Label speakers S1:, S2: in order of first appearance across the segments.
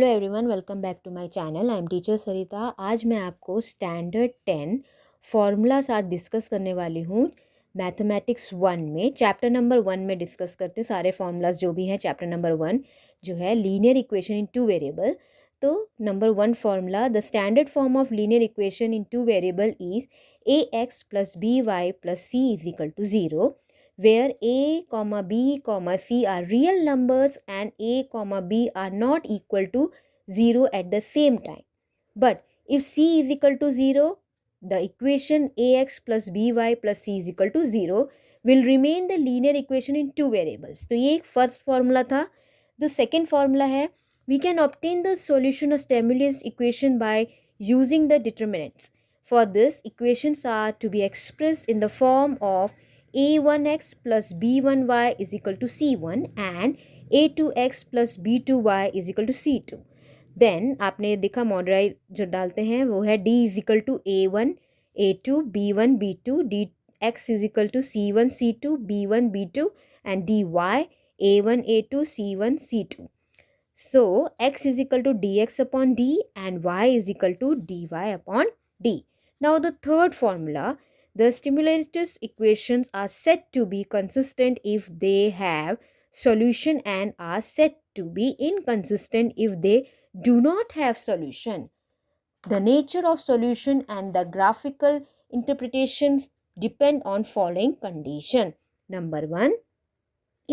S1: Hello everyone, welcome back to my channel. I am teacher Sarita. आज मैं आपको standard 10 formulas आज डिस्कस करने वाली हूँ। मैथमेटिक्स 1 में चैप्टर नंबर 1 में डिस्कस करते हैं सारे फार्मूलाज जो भी हैं। चैप्टर नंबर 1 जो है linear equation in two variable. तो number 1 formula, the standard form of linear equation in two variable is ax plus by plus c is equal to 0, where a, b, c are real numbers and a, b are not equal to 0 at the same time. But if c is equal to 0, the equation ax plus by plus c is equal to 0 will remain the linear equation in two variables. तो ये एक first formula था. The second formula है, we can obtain the solution of stimulus equation by using the determinants. For this, equations are to be expressed in the form of a1x plus b1y is equal to c1 and a2x plus b2y is equal to c2. Then आपने देखा मॉडराइज जो डालते हैं वो है d is equal to a1 a2 b1 b2 dx is equal to c1 c2 b1 b2 and dy a1 a2 c1 c2. So x is equal to dx upon d and y is equal to dy upon d. Now the third formula, the stimulus equations are said to be consistent if they have solution and are said to be inconsistent if they do not have solution. The nature of solution and the graphical interpretation depend on following condition. Number 1,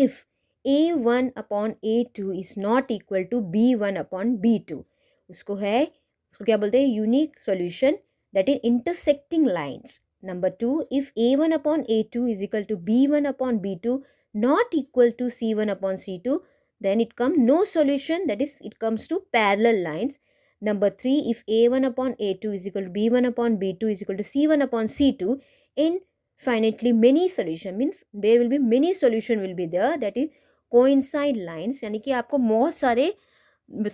S1: if a1 upon a2 is not equal to b1 upon b2, उसको क्या बोलते हैं, unique solution, that is intersecting lines. Number 2, if a1 upon a2 is equal to b1 upon b2 not equal to c1 upon c2, then it comes no solution, that is it comes to parallel lines. Number 3, if a1 upon a2 is equal to b1 upon b2 is equal to c1 upon c2, infinitely many solution means there will be many solution will be there, that is coincide lines, यानी कि आपको बहुत सारे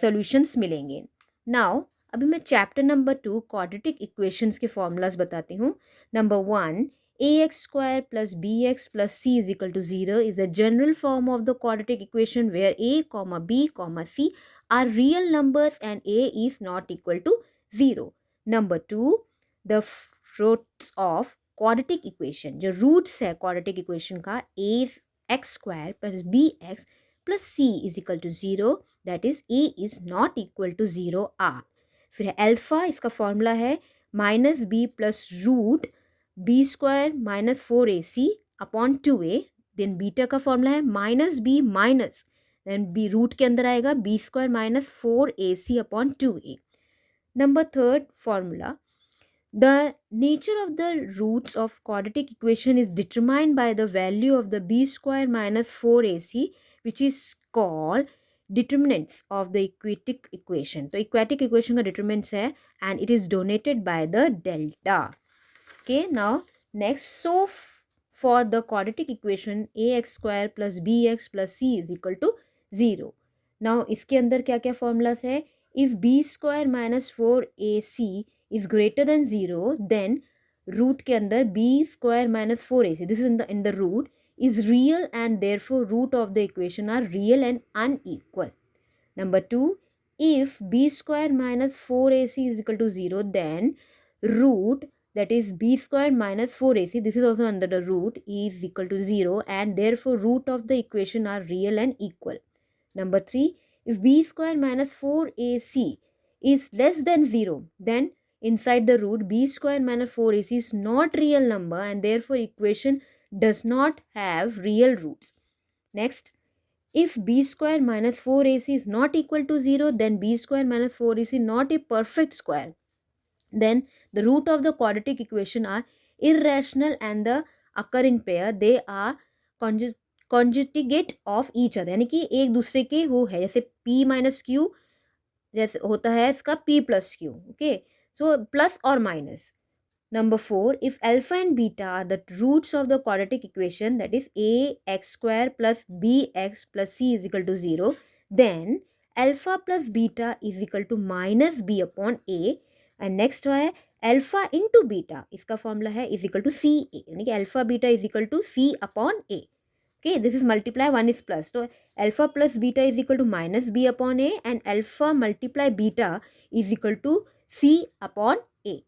S1: solutions मिलेंगे. Now अभी मैं chapter number 2 quadratic equations के formulas बताती हूँ. Number 1, ax square plus bx plus c is equal to 0 is a general form of the quadratic equation where a, b, c are real numbers and a is not equal to 0. Number 2, the roots of quadratic equation, जो roots है quadratic equation का, a is x square plus bx plus c is equal to 0, that is a is not equal to 0 are. फिर alpha, इसका formula है minus b plus root b square minus 4ac upon 2a. Then beta का formula है minus b minus then b root के अंदर आएगा b square minus 4ac upon 2a. Number third formula, the nature of the roots of quadratic equation is determined by the value of the b square minus 4ac, which is called determinants of the equatic equation. तो equatic equation का determinants है and it is denoted by the delta. Okay, now next, so for the quadratic equation ax square plus bx plus c is equal to 0. Now इसके अंदर क्या क्या formulas है, if b square minus 4ac is greater than 0, then root के अंदर b square minus 4ac, this is in the root, is real and therefore root of the equation are real and unequal. Number 2, if b square minus 4ac is equal to 0, then root, that is b square minus 4ac, this is also under the root, is equal to 0 and therefore root of the equation are real and equal. Number 3, if b square minus 4ac is less than 0, then inside the root b square minus 4ac is not real number and therefore equation does not have real roots. Next, if b square minus 4ac is not equal to 0, then b square minus 4ac not a perfect square. Then the root of the quadratic equation are irrational and the occur in pair. They are conjugate of each other, यानी कि एक दूसरे के वो है, जैसे p minus q जैसे होता है इसका p plus q. Okay, so plus or minus. Number 4, if alpha and beta are the roots of the quadratic equation, that is ax square plus bx plus c is equal to 0, then alpha plus beta is equal to minus b upon a. And next है alpha into beta, इसका formula है is equal to ca, यानी कि alpha beta is equal to c upon a. Okay, this is multiply, 1 is plus. So alpha plus beta is equal to minus b upon a, and alpha multiply beta is equal to c upon a.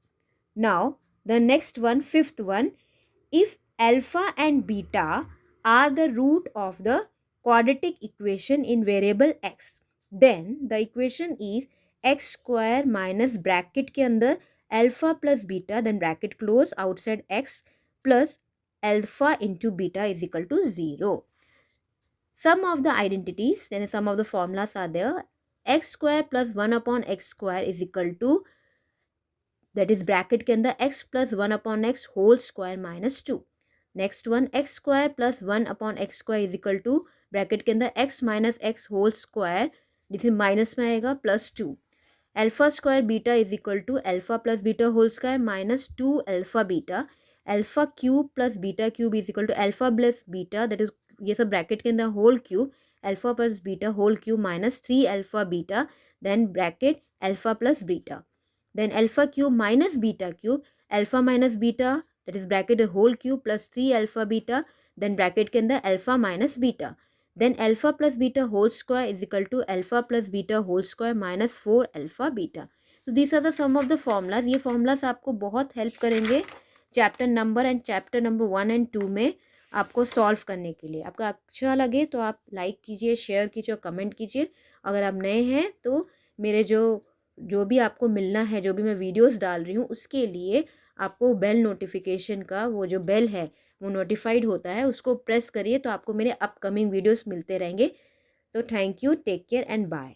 S1: Now the next one, fifth one, if alpha and beta are the root of the quadratic equation in variable x, then the equation is x square minus bracket के अंदर alpha plus beta, then bracket close, outside x plus alpha into beta is equal to 0. Some of the identities, then some of the formulas are there. X square plus 1 upon x square is equal to, that is bracket के अंदर x plus 1 upon x whole square minus 2. Next one, x square plus 1 upon x square is equal to bracket के अंदर x minus x whole square, this is minus में आएगा plus 2. Alpha square beta is equal to alpha plus beta whole square minus 2 alpha beta. Alpha cube plus beta cube is equal to alpha plus beta, that is ये सब bracket के अंदर whole cube, alpha plus beta whole cube minus 3 alpha beta, then bracket alpha plus beta. Then alpha cube minus beta cube, alpha minus beta, that is bracket the whole cube plus 3 alpha beta, then bracket के अंदर alpha minus beta. Then alpha plus beta whole square is equal to alpha plus beta whole square minus 4 alpha beta. So these are the some of the formulas. ये formulas आपको बहुत help करेंगे chapter number and chapter number 1 and 2 में आपको solve करने के लिए. आपका अच्छा लगे तो आप लाइक कीजिए, शेयर कीजिए और कमेंट कीजिए. अगर आप नए हैं तो मेरे जो भी आपको मिलना है, जो भी मैं वीडियोस डाल रही हूँ, उसके लिए आपको बेल नोटिफिकेशन का वो जो बेल है वो नोटिफाइड होता है, उसको प्रेस करिए तो आपको मेरे अपकमिंग वीडियोस मिलते रहेंगे. तो thank you, take care and bye.